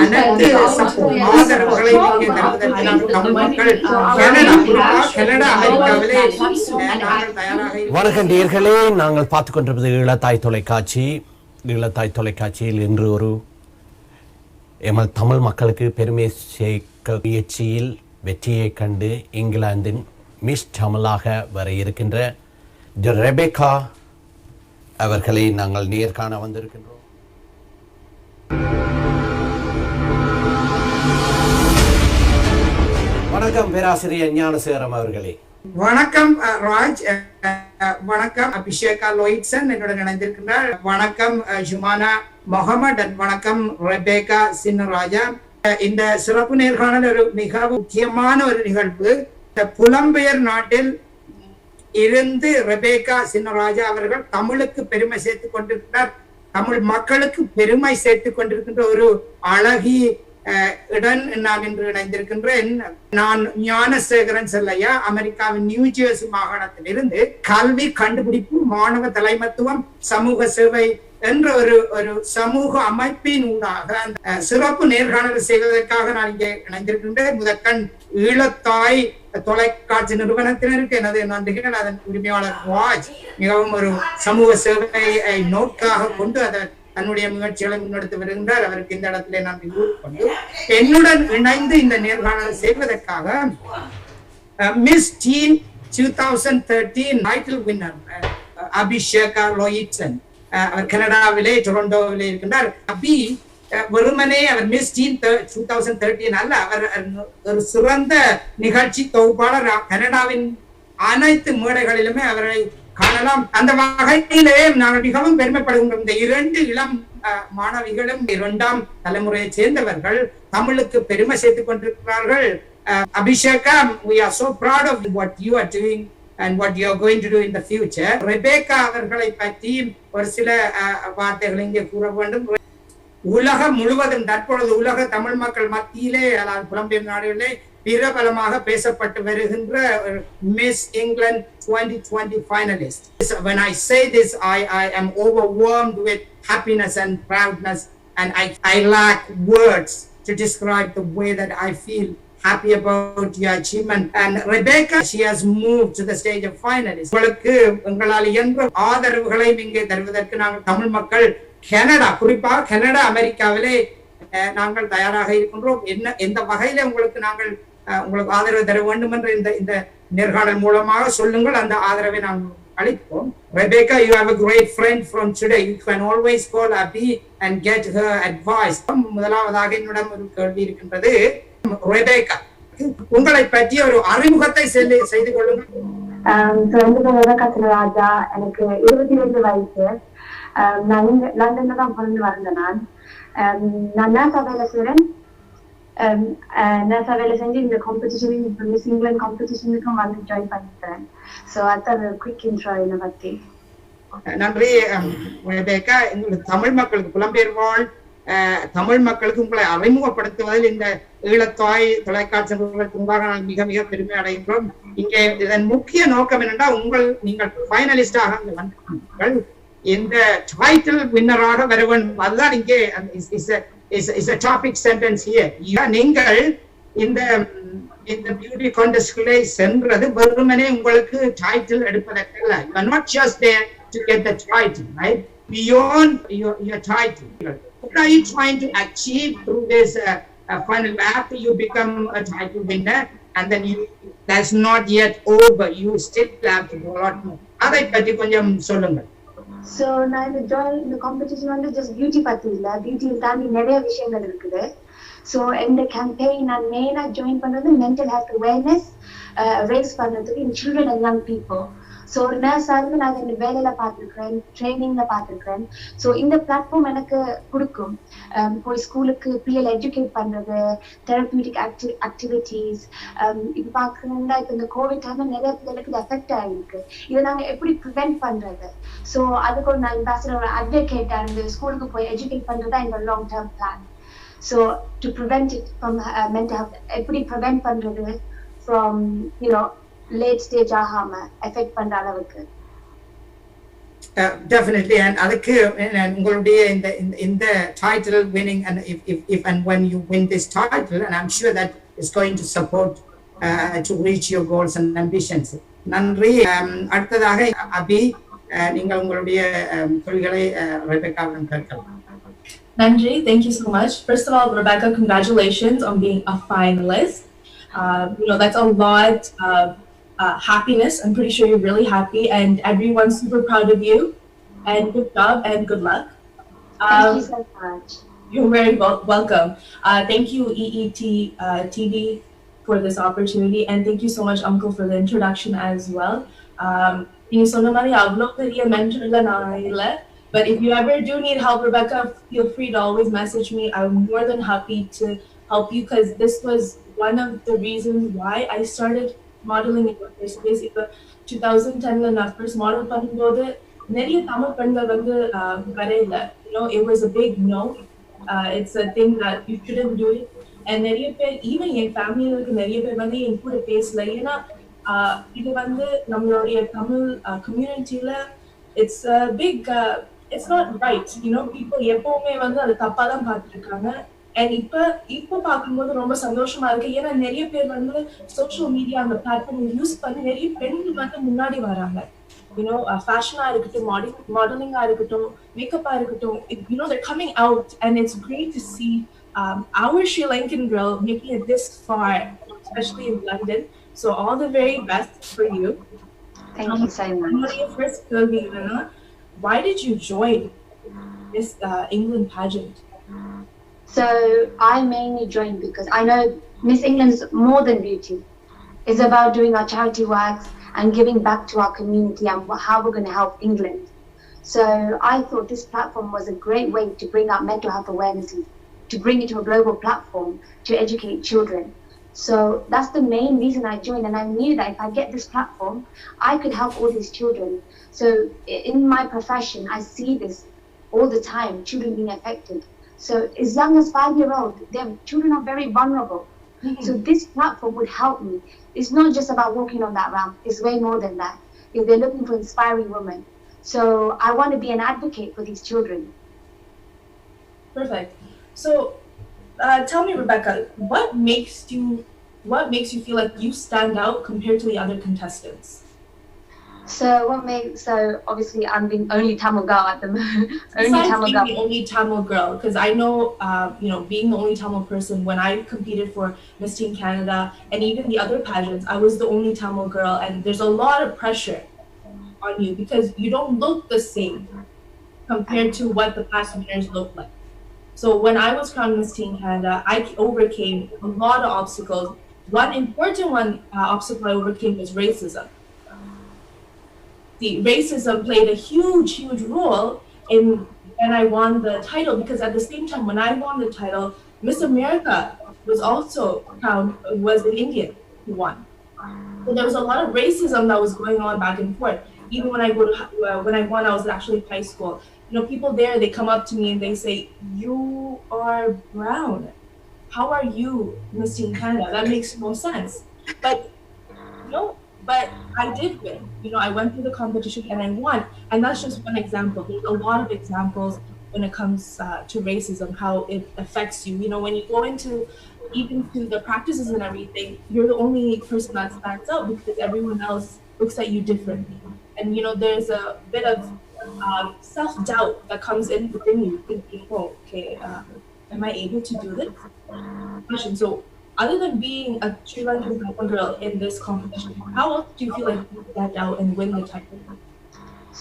அனைத்து ஆதரவுகளை தமிழ் மக்கள் கனடா அமெரிக்காவிலே தயாராக. வணக்கம் நேயர்களே, நாங்கள் பார்த்து கொண்டிருப்பது ஈழத்தாய் தொலைக்காட்சி. ஈழத்தாய் தொலைக்காட்சியில் இன்று ஒரு எமல் தமிழ் மக்களுக்கு பெருமை சேர்க்க முயற்சியில் வெற்றியை கண்டு இங்கிலாந்தின் மிஸ் தமிழாக வர இருக்கின்ற ரெபேக்கா அவர்களை நாங்கள் நேர்காண வந்திருக்கின்றோம். வணக்கம் பேராசிரியர் ஞானசேகரம் அவர்களே. வணக்கம் ராஜ். வணக்கம் அபிஷேகா லோயிட்சன் என்னுடன் இணைந்திருக்கின்றார். வணக்கம் ஜுமானா மொஹமட். வணக்கம் ரெபேக்கா சின்னராஜா. இந்த சிறப்பு நேர்காணல் ஒரு மிக முக்கியமான ஒரு நிகழ்வு. புலம்பெயர் நாட்டில் இருந்து ரெபேக்கா சின்னராஜா அவர்கள் தமிழுக்கு பெருமை சேர்த்துக் கொண்டிருக்கிறார். தமிழ் மக்களுக்கு பெருமை சேர்த்துக் கொண்டிருக்கின்ற ஒரு அழகி இடன் நான் இன்று இணைந்திருக்கின்றேன். நான் ஞானசேகரன் செல்லையா, அமெரிக்காவின் நியூ ஜெர்சி மாகாணத்தில் இருந்து கல்வி கண்டுபிடிப்பு மாணவ தலைமத்துவம் சமூக சேவை என்ற ஒரு சமூக அமைப்பின் ஊடாக சிறப்பு நேர்காணல் செய்வதற்காக நான் இங்கே இணைந்திருக்கின்றேன். முதற்கண் ஈழத்தாய் தொலைக்காட்சி நிறுவனத்தினருக்கு எனது நன்றிகள். அதன் உரிமையாளர் ராஜ் மிகவும் ஒரு சமூக சேவையை நோக்காக கொண்டு அதை தன்னுடைய முயற்சிகளை முன்னெடுத்து வருகின்றார். அவருக்கு இந்த இடத்திலே நான் கொண்டு என்னுடன் இணைந்து இந்த நேர்காணல் செய்வதற்காக miss teen 2013 title winner Abisheka Lloydson அவர் கனடாவிலே டொரண்டோவிலே இருக்கின்றார். அபி வெறுமனே அவர் மிஸ் டீன் 2013 அல்ல, அவர் ஒரு சிறந்த நிகழ்ச்சி தொகுப்பாளர். கனடாவின் அனைத்து மேடைகளிலுமே அவரை காணலாம். அந்த வகையிலே நாங்கள் மிகவும் பெருமைப்படுகின்றோம். இந்த இரண்டு இளம் மாணவிகளும் இரண்டாம் தலைமுறையை சேர்ந்தவர்கள் தமிழுக்கு பெருமை சேர்த்துக் கொண்டிருக்கிறார்கள். Abhisheka, we are so proud of what you are doing and what you are going to do in the future. Rebecca அவர்களை பற்றி ஒரு சில வார்த்தைகளை இங்கே கூற வேண்டும். உலகம் முழுவதும் தற்பொழுது உலக தமிழ் மக்கள் மத்தியிலே அதாவது புலம்பெயர் நாடுகளிலே பிரபலமாக பேசப்பட்டு வருகின்ற miss England 2020 finalist. When I say this, I am overwhelmed with happiness and proudness, and I lack words to describe the way that I feel happy about your achievement. And Rebecca, she has moved to the stage of finalist. உங்களுக்கு உங்களால் இயன்ற ஆதரவுகளை இங்கே தருவதற்கு நாங்கள் தமிழ் மக்கள் Canada, குறிப்பாக Canada அமெரிக்காவிலே நாங்கள் தயாராக இருக்கின்றோம். எந்த வகையில உங்களுக்கு நாங்கள் உங்களுக்கு ஆதரவு தர வேண்டும் என்று இந்த நேர்காணல் மூலமாக சொல்லுங்கள். அந்த ஆதரவை நாங்கள் அளிப்போம். Rebecca, you have a great friend from today. You can always call Abby and get her advice. முதலாவதாக என்னிடம் ஒரு கேள்வி இருக்கின்றது. Rebecca, உங்களை பற்றி ஒரு அறிமுகத்தை செய்து கொள்ளுங்கள். ராஜா, எனக்கு 22 வயசு. நான் லண்டன்ல தான் பிறந்து வந்தேன். நான் NASA வேலை செய்றேன். NASA வேலை செஞ்சு இந்த காம்படிஷன் மிஸ் இங்கிலாந்து காம்படிஷனுக்கும் வந்து ஜாயின் பண்ணிக்கிறேன். ஸோ அதான் குயிக் இன்ட்ரோ என்னை பத்தி. நன்றி ரெபேக்கா. எங்களுக்கு தமிழ் மக்களுக்கு புலம்பெயர் வாழ் தமிழ் மக்களுக்கு உங்களை அறிமுகப்படுத்துவதில் இந்த ஈழத்தாய் தொலைக்காட்சி முன்பாக நான் மிக மிக பெருமை அடைகின்றோம். இங்கே இதன் முக்கிய நோக்கம் என்னென்னா நீங்கள் ஃபைனலிஸ்டாக வந்தீர்கள், இந்த டைட்டில் வின்னராக வர வேண்டும். அதுதான் இங்கே is a topic sentence here. நீங்கள் இந்த பியூட்டி கான்டெஸ்ட்களை சென்றது வெறுமனே உங்களுக்கு title எடுப்பதற்கல்ல. You are not just there to get the title, right? Beyond your title, what are you trying to achieve through this final? After you become a title winner, and then that's not yet over. You still have to do a lot more. அதை பற்றி கொஞ்சம் சொல்லுங்கள். So நான் இந்த competition வந்து just beauty பத்தி இல்லை, பியூட்டியில் தாண்டி நிறைய விஷயங்கள் இருக்குது. ஸோ இந்த கேம்பெயின் நான் மெயினாக ஜாயின் பண்ணுறது மென்டல் ஹெல்த் அவேர்னஸ் ரேஸ் பண்ணுறதுக்கு இன் children and young people. So ஒரு நர்ஸாக இருந்து நான் இந்த வேலையில பார்த்துருக்கிறேன், ட்ரைனிங்ல பார்த்துருக்கிறேன். ஸோ இந்த பிளாட்ஃபார்ம் எனக்கு கொடுக்கும். போய் ஸ்கூலுக்கு பிள்ளைகளை எஜுகேட் பண்றது, தெரபியூட்டிக் ஆக்டிவிட்டிஸ். இப்போ பார்க்கணும்னா இப்போ இந்த கோவிட் டைம்ல நிறைய பிள்ளைகளுக்கு இது எஃபெக்ட் ஆகிருக்கு. இதை நாங்கள் எப்படி ப்ரிவென்ட் பண்றது? ஸோ அதுக்கு ஒரு நான் அம்பாசிடர் அட்வொகேட்டா இருந்து ஸ்கூலுக்கு போய் எஜுகேட் பண்றதா இந்த long term plan. So to prevent it from mental health, எப்படி ப்ரிவென்ட் பண்றது ஃப்ரம் லேட் ஸ்டேஜ் ஆகாம எஃபெக்ட் பண்ற அளவுக்கு. Definitely, and அதுக்கு உங்களுடைய இந்த title winning, and if and when you win this title, and I'm sure that is going to support to reach your goals and ambitions. நன்றி. அடுத்ததாக அபி, நீங்கள் உங்களுடைய கேள்விகளை ரெபெக்காவிடம் கேட்கலாம். Nandri, thank you so much. First of all, Rebecca, congratulations on being a finalist. That's a lot of happiness. I'm pretty sure you're really happy, and everyone's super proud of you. And good job and good luck. Thank you so much. You're very welcome. Thank you, EET TV, for this opportunity, and thank you so much, Uncle, for the introduction as well. You சொன்ன மாதிரி அவ்வளோ பெரிய mentorல நான் இல்ல. But if you ever do need help, Rebecca, feel free to always message me. I'm more than happy to help you, because this was one of the reasons why I started modeling in the first place. இப்போ 2010ல நான் first model பண்ணும்போது நிறைய தமிழ் பெண்கள் வந்து வரையில. It was a big no. It's a thing that you shouldn't do it. And நிறைய பேர், even என் ஃபேமிலியில் இருக்க நிறைய பேர் வந்து என் கூட பேசல. ஏன்னா இது வந்து நம்மளுடைய Tamil கம்யூனிட்டியில it's a big it's not right. People எப்பவுமே வந்து அது தப்பா தான் பார்த்துருக்காங்க. And இப்ப பார்க்கும்போது ரொம்ப சந்தோஷமா இருக்கு. ஏன்னா நிறைய பேர் வந்து சோஷியல் மீடியா அந்த பிளாட்ஃபார்ம் யூஸ் பண்ணி நிறைய பெண்கள் வந்து முன்னாடி வராங்க. Fashion இருக்கட்டும், modeling இருக்கட்டும், makeup இருக்கட்டும், they're coming out, and it's great to see our Sri Lankan girl making it this far, especially in London. So all the very best for you. Thank you so much. Your first Kirby, why did you join this England pageant? So I mainly joined because I know Miss England is more than beauty. It's about doing our charity works and giving back to our community and how we're going to help England. So I thought this platform was a great way to bring up mental health awareness, to bring it to a global platform to educate children. So that's the main reason I joined, and I knew that if I get this platform, I could help all these children. So in my profession, I see this all the time, children being affected. So as young as 5-year-old, their children are very vulnerable. Mm-hmm. So this platform would help me. It's not just about walking on that ramp. It's way more than that. If they're looking for inspiring women. So I want to be an advocate for these children. Perfect. So tell me, Rebecca, what makes you feel like you stand out compared to the other contestants? So obviously I'm the only Tamil girl at the moment. The only Tamil girl, because I know, being the only Tamil person, when I competed for Miss Teen Canada and even the other pageants, I was the only Tamil girl, and there's a lot of pressure on you because you don't look the same compared to what the past winners look like. So when I was crowned Miss Teen Canada, I overcame a lot of obstacles. One important obstacle I overcame was racism. The racism played a huge role in when I won the title, because at the same time when I won the title, Miss America was also crowned, was an Indian who won. So there was a lot of racism that was going on back and forth. Even when I won, I was actually in high school. People there, they come up to me and they say, "You are brown. How are you Miss Teen Canada? That makes no sense." But I did win. I went through the competition and I won. And that's just one example. There's a lot of examples when it comes to racism, how it affects you. When you go into the practices and everything, you're the only person that stands out because everyone else looks at you differently. And there's a bit of self-doubt that comes in within you, thinking, am I able to do this? So other than being a Sri Lankan girl in this competition, how else do you feel like you stand out and win the title?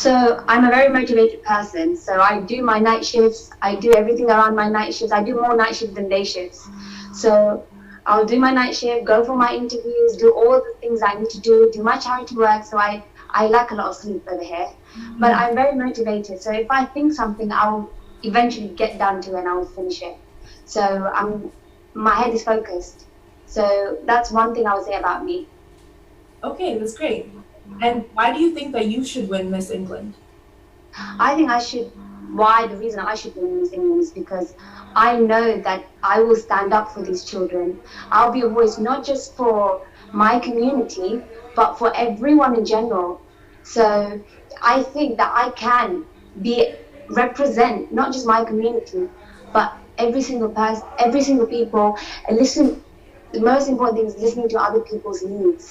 So I'm a very motivated person. So I do my night shifts. I do everything around my night shifts. I do more night shifts than day shifts. So I'll do my night shift, go for my interviews, do all the things I need to do my charity work. So I lack a lot of sleep over here. Mm-hmm. But I'm very motivated. So if I think something, I'll eventually get down to it and I'll finish it. So my head is focused. So that's one thing I would say about me. Okay, that's great. And why do you think that you should win Miss England? I think the reason I should win Miss England is because I know that I will stand up for these children. I'll be a voice not just for my community, but for everyone in general. So I think that I can represent not just my community, but every single person, every single people, and listen. The most important thing is listening to other people's needs.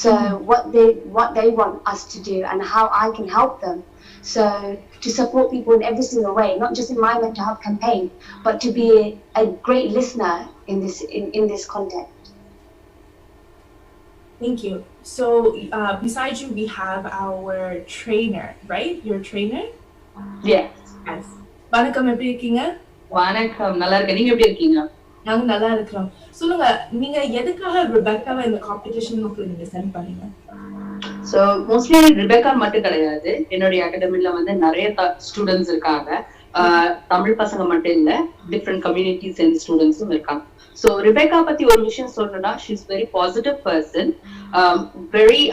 So what they want us to do and how I can help them. So to support people in every single way, not just in my mental health campaign, but to be a great listener in this context. Thank you. So besides you, we have our trainer, right? Your trainer? Yes. Yes. வணக்கம், எப்படி இருக்கீங்க? வணக்கம், நல்லா இருக்கேன். நீங்க எப்படி இருக்கீங்க? நாங்க நல்லா இருக்கிறோம். சொல்லுங்க, நீங்க எதுக்காக ரிபெக்காவை இந்த காம்படிஷனுக்கு நீங்க சென்ட் பண்ணீங்க? So mostly ரிபெக்கா மட்டும் கிடையாது, என்னுடைய அகாடமில வந்து நிறைய ஸ்டூடெண்ட்ஸ் இருக்காங்க. தமிழ் பசங்க மட்டும் இல்ல, டிஃப்ரெண்ட் கம்யூனிட்டிஸ் அண்ட் ஸ்டூடெண்ட்ஸும் இருக்காங்க. So ரிபெக்கா பத்தி ஒரு விஷயம் சொல்லணும்னா, she is very positive person, very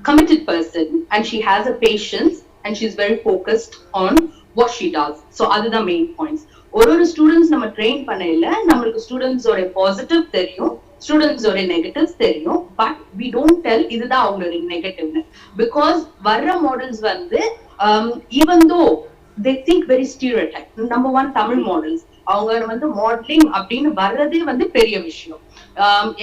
committed person, and she has a patience and she is very focused on what she does. So அதுதான் மெயின் பாயிண்ட்ஸ். ஒரு ஸ்டூடெண்ட்ஸ் நம்ம train பண்ணல, நம்மளுக்கு ஸ்டூடெண்ட்ஸோட பாசிட்டிவ் தெரியும், ஸ்டூடெண்ட்ஸோட நெகட்டிவ்ஸ் தெரியும், பட் வி டோன்ட் டெல் இதுதான் அவங்களோட நெகட்டிவ்னு. Because வர்ற மாடல்ஸ் வந்து even though they think very stereotype. Number one, Tamil models அவங்க வந்து மாடலிங் அப்படின்னு வர்றதே வந்து பெரிய விஷயம்.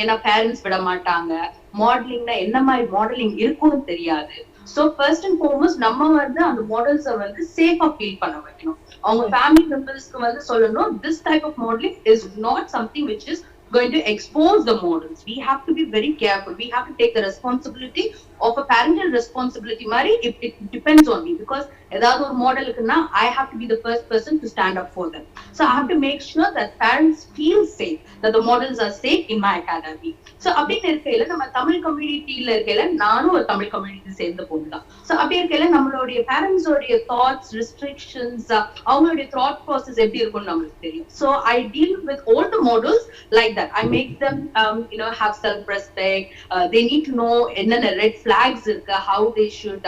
ஏன்னா பேரண்ட்ஸ் விட மாட்டாங்க, மாடலிங்னா என்ன மாதிரி மாடலிங் இருக்கும்னு தெரியாது. சோ ஃபர்ஸ்ட் அண்ட் ஃபார்மோஸ்ட் நம்ம வந்து அந்த மாடல்ஸை வந்து சேஃபா ஃபீல் பண்ண வைக்கணும். அவங்க ஃபேமிலி மெம்பர்ஸ்க்கு வந்து சொல்லணும், this type of modeling is not something which is going to expose the models. We have to be very careful. We have to take the responsibility of a parental responsibility. Mari, it depends on me, because edavadhu or model irukna, I have to be the first person to stand up for them. So I have to make sure that parents feel safe, that the models are safe in my academy. So அப்படி இருக்கையில நம்ம தமிழ் கம்யூனிட்டியில இருக்கையில நானும் ஒரு Tamil community சேர்ந்த பொண்ணு தான். So அப்படி இருக்கையில நம்மளுடைய பேரண்ட்ஸோடைய தாட்ஸ், ரெஸ்ட்ரிக்ஷன்ஸ், அவங்களுடைய தாட் ப்ராசஸ் எப்படி இருக்கும்னு நம்மளுக்கு தெரியும். So I deal with all the models like that. I make them have self-respect. They need to know என்னென்ன red flags இருக்கு, how they should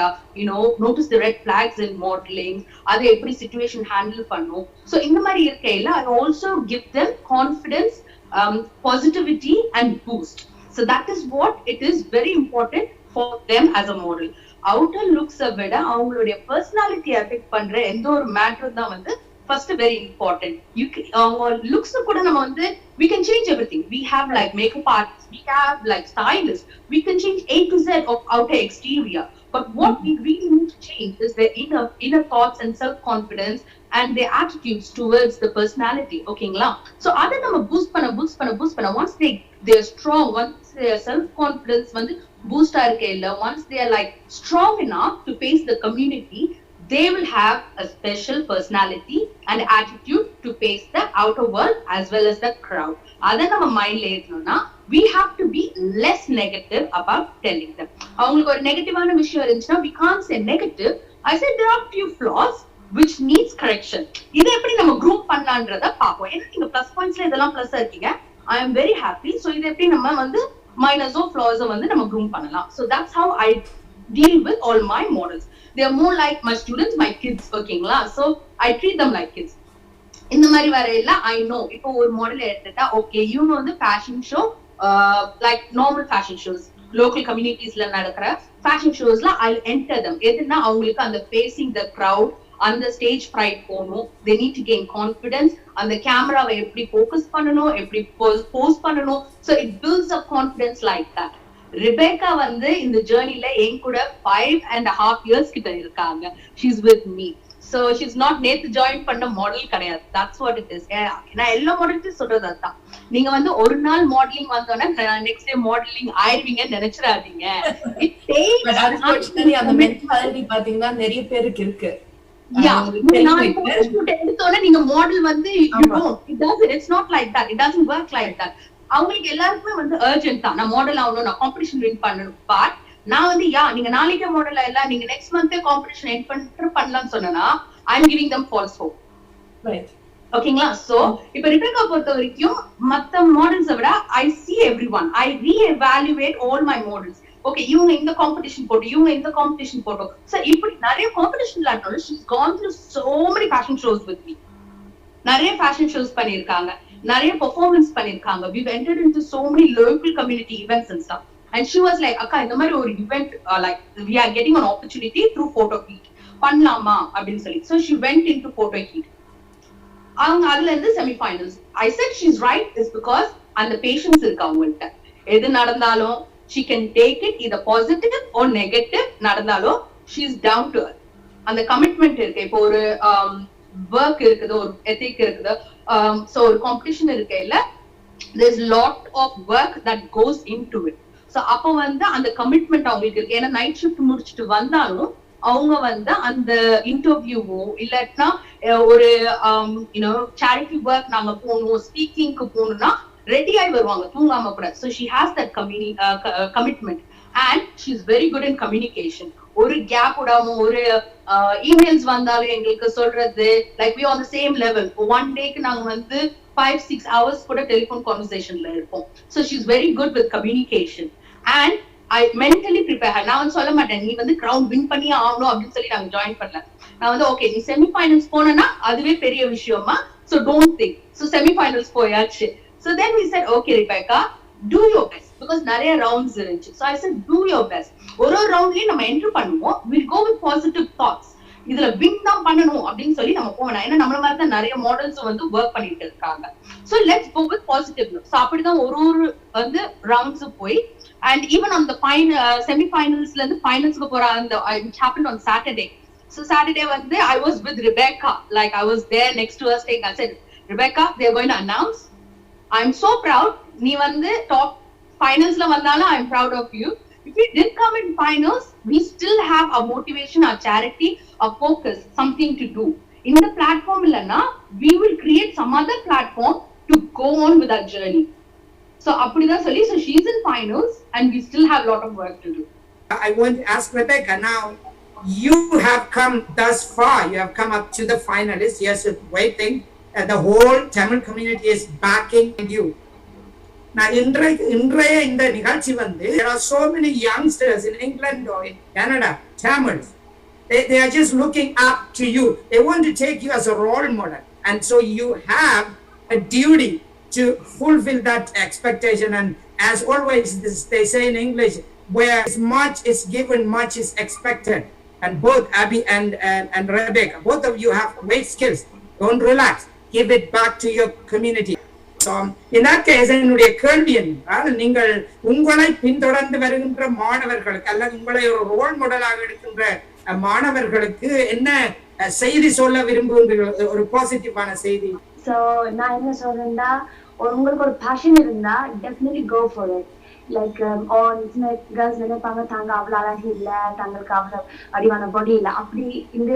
notice the red flags in modeling, அதை எப்படி situation handle பண்ணும். So இந்த மாதிரி இருக்கையில I also give them confidence, positivity and boost. So that is what it is very important for them as a model. Outer looks விட அவங்களுடைய personality affect பண்ற எந்த ஒரு மேட்டர் தான் வந்து first very important. Looks kuda nama vandu we can change everything. We have like makeup artists, we have like stylists, we can change A to Z of outer exterior, but what we really need to change is their inner thoughts and self confidence and their attitudes towards the personality. Okay la, so adha nama boost panna once they are strong, once their self confidence vandu boost irukella, once they are like strong enough to face the community, they will have a special personality and attitude to face the outer world as well as the crowd. Adha nama mind la irukona, we have to be less negative about telling them. Avangalukku or negative ana vishayam irundhuchna, we can't say negative. I said there are few flaws which needs correction. Idha eppadi nama groom pannalaandradha paapom. Enna neenga plus points la idella plus irukkinga, I am very happy. So idha eppadi nama vandu minus or flaws vandu nama groom pannalam. So that's how I deal with all my models. They are more like my students, my kids. Okay la, so I treat them like kids. இந்த மாதிரி வரையில I know இப்போ ஒரு model எடுத்துட்டா, okay இவங்க வந்து fashion show, like normal fashion shows, local கம்யூனிட்டிஸ்ல நடக்கிற ஃபேஷன் ஷோஸ்ல I'll enter them. எதுனா அவங்களுக்கு அந்த ஃபேசிங் த crowd, அந்த ஸ்டேஜ் ஃப்ரைட் போகணும். they need to gain confidence. அந்த கேமராவை எப்படி ஃபோக்கஸ் பண்ணணும், எப்படி போஸ் பண்ணணும். so it builds a confidence like that. Rebecca வந்து இந்த ஜர்னில என் கூட 5.5 years கிட்ட இருக்காங்க. she's with me. so she's not நேத்து ஜாயின் பண்ண மாடல் கிடையாது. that's what it is. நான் எல்லா மாடல்ஸையும் சொல்றது அதுதான். நீங்க வந்து ஒரு நாள் மாடலிங் வந்தோன்னா நெக்ஸ்ட் டே மாடலிங் ஆயிருவீங்கன்னு நினைச்சிடாதீங்க. அந்த மென்டாலிட்டி பாத்தீங்கன்னா நிறைய பேருக்கு இருக்கு. எடுத்தோட நீங்க மாடல் வந்து it's not like that. It doesn't work like that. அவங்களுக்கு எல்லாருக்குமே வந்து அர்ஜென்ட் தான், நான் மாடல் ஆகணும், நான் காம்படிஷன் வின் பண்ணணும். பட் நான் வந்து நீங்க நாளைக்கே மாடல் ஆயிடலாம், நீங்க நெக்ஸ்ட் மந்தே காம்படிஷன் எண்ட் பண்ணிட்டு பண்ணலாம்னு சொன்னா I am giving them false hope. ஓகேங்களா? சோ இப்ப ரிபேக்கா பொறுத்த வரைக்கும் மத்த மாடல்ஸை விட I see everyone. I re-evaluate all my models. Okay இவங்க இந்த காம்படிஷன் போட்டோம், இவங்க இந்த காம்படிஷன் போட்டோம். சோ இப்படி நிறைய காம்படிஷன்ல ஆனாலும் she's gone through so many fashion shows with me. நிறைய ஃபேஷன் ஷோஸ் பண்ணிருக்காங்க, நிறைய பெர்ஃபார்மன்ஸ் பண்ணிருக்காங்க. we've entered into so many local community events and stuff. and she was like, akka indha mari or event like we are getting an opportunity through photo heat பண்ணலாமா அப்படின்னு சொல்லி. So she went into photo heat. அவங்க அதுல இருந்து semi-finals. I said she's right is because அந்த patience இருக்கு அவங்கள்ட்ட. எது நடந்தாலும் she can take it either positive or negative நடந்தாலும் she's down to earth. அந்த கமிட்மெண்ட் இருக்கு. இப்போ ஒரு work இருக்குது, ஒரு ethic இருக்குது, so ஒரு competition இருக்கு இல்ல, there's lot of work that goes into it. So அப்போ வந்து அந்த கமிட்மெண்ட் அவங்களுக்கு இருக்கு. ஏன்னா நைட் ஷிஃப்ட் முடிச்சுட்டு வந்தாலும் அவங்க வந்து அந்த இன்டர்வியூவோ இல்லாட்டினா ஒரு சேரிட்டி ஒர்க் நாங்க போகணும், ஸ்பீக்கிங்க்கு போகணும்னா ரெடி ஆகி வருவாங்க தூங்காம கூட. So she has that commitment and she is very good in communication. ஒரு கேப் விடாம ஒரு இமெயில்ஸ் வந்தாலும் எங்களுக்கு சொல்றது like we on the same level. One டேக்கு நாங்க வந்து 5-6 hours கூட டெலிஃபோன் கான்வர்சேஷன்ல இருப்போம். So she is very good with communication and I mentally prepare. நான் வந்து சொல்ல மாட்டேன் நீ வந்து கிரவுண்ட் வின் பண்ணி ஆகணும் அப்படின்னு சொல்லி நாங்க ஜாயின் பண்ணல. நான் வந்து ஓகே நீ செமிஃபைனல்ஸ் போனா அதுவே பெரிய விஷயமா, so don't think. So semi-finals போயாச்சு. So then we said okay Rebecca, do your best because நிறைய ரவுண்ட்ஸ் இருந்துச்சு. So I said do your best. ஒரு ரவுண்ட்லயே நம்ம என்டர் பண்ணுவோம், we'll go with positive thoughts. இதுல வின் தான் பண்ணணும் அப்படின்னு சொல்லி நம்ம போவேன். ஏன்னா நம்மள மாதிரி தான் நிறைய மாடல்ஸ் வந்து ஒர்க் பண்ணிட்டு இருக்காங்க. So let's go with positive. So அப்படிதான் ஒரு வந்து ரவுண்ட்ஸ் போய் and even on the semi-finals la and finals ku pora and which happened on Saturday. So Saturday வந்து I was with Rebecca, like I was there next to her staying. I said Rebecca, they are going to announce. I'm so proud nee வந்து top finals la vandala I'm proud of you. If we did come in finals, we still have our motivation, our charity, our focus, something to do in the platform illana we will create some other platform to go on with our journey. So appadida solli, so she's in finals and we still have a lot of work to do. I want to ask Rebecca now, you have come thus far, you have come up to the finalists, yes, waiting, the whole Tamil community is backing you. Now இன்றைய இந்த நிகழ்ச்சி வந்து there are so many youngsters in England or in Canada, Tamils, they are just looking up to you. They want to take you as a role model, and so you have a duty to fulfill that expectation. And as always they say in English, where much is given, much is expected. And both Abby and Rebecca, both of you have great skills. Don't relax, give it back to your community. So in that case என்னுடைய கேள்வி என்றால், நீங்கள் உங்களை பின்தொடர்ந்து வருகின்ற மாணவர்களுக்கு அல்லது உங்களை ஒரு ரோல் மாடலாக எடுக்கின்ற மாணவர்களுக்கு என்ன செய்தி சொல்ல விரும்புகிறீர்கள்? ஒரு பாசிட்டிவான செய்தி. So நான் என்ன சொல்றேன்னா, உங்களுக்கு ஒரு பேஷன் இருந்தா definitely go for it. Like all girls நினைப்பாங்க தாங்க அவ்வளவு அழகு இல்ல, தங்களுக்கு அவ்வளவு அடிவான பாடி இல்ல, அப்படி இந்த